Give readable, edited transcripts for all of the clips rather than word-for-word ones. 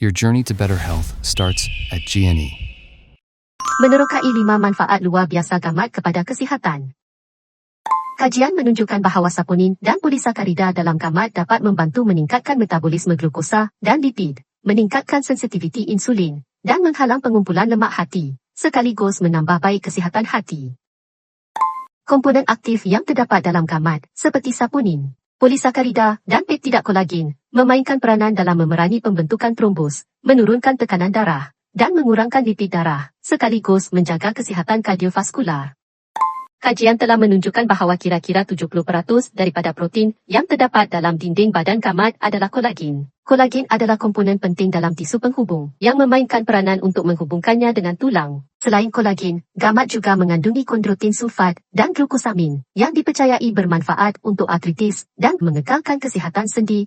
Your journey to better health starts at GNE. Menerokai 5 manfaat luar biasa gamat kepada kesihatan. Kajian menunjukkan bahawa saponin dan polisakarida dalam gamat dapat membantu meningkatkan metabolisme glukosa dan lipid, meningkatkan sensitiviti insulin, dan menghalang pengumpulan lemak hati, sekaligus menambah baik kesihatan hati. Komponen aktif yang terdapat dalam gamat, seperti saponin, polisakarida, dan peptida kolagen, memainkan peranan dalam memerangi pembentukan trombos, menurunkan tekanan darah, dan mengurangkan lipid darah, sekaligus menjaga kesihatan kardiovaskular. Kajian telah menunjukkan bahawa kira-kira 70% daripada protein yang terdapat dalam dinding badan gamat adalah kolagen. Kolagen adalah komponen penting dalam tisu penghubung yang memainkan peranan untuk menghubungkannya dengan tulang. Selain kolagen, gamat juga mengandungi kondrotin sulfat dan glukosamin yang dipercayai bermanfaat untuk artritis dan mengekalkan kesihatan sendi.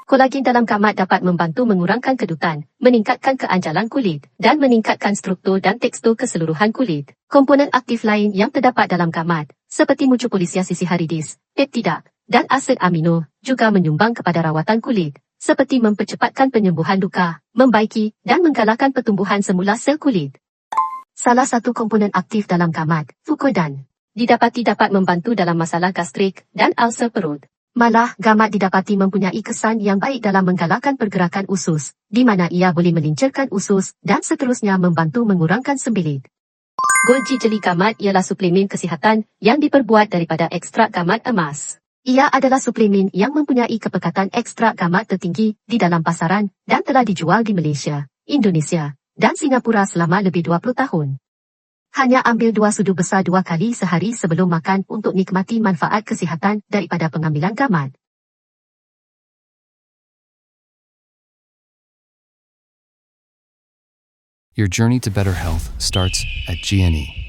Kolagen dalam gamat dapat membantu mengurangkan kedutan, meningkatkan keanjalan kulit, dan meningkatkan struktur dan tekstur keseluruhan kulit. Komponen aktif lain yang terdapat dalam gamat, seperti mucopolissia sisiharidis, peptida, dan asid amino, juga menyumbang kepada rawatan kulit, seperti mempercepatkan penyembuhan luka, membaiki, dan menggalakkan pertumbuhan semula sel kulit. Salah satu komponen aktif dalam gamat, fucoidan, didapati dapat membantu dalam masalah gastrik dan ulcer perut. Malah, gamat didapati mempunyai kesan yang baik dalam menggalakkan pergerakan usus, di mana ia boleh melincirkan usus dan seterusnya membantu mengurangkan sembilit. Golgi jeli gamat ialah suplemen kesihatan yang diperbuat daripada ekstrak gamat emas. Ia adalah suplemen yang mempunyai kepekatan ekstrak gamat tertinggi di dalam pasaran dan telah dijual di Malaysia, Indonesia, dan Singapura selama lebih 20 tahun. Hanya ambil 2 sudu besar 2 kali sehari sebelum makan untuk nikmati manfaat kesihatan daripada pengambilan gamat. Your journey to better health starts at GNE.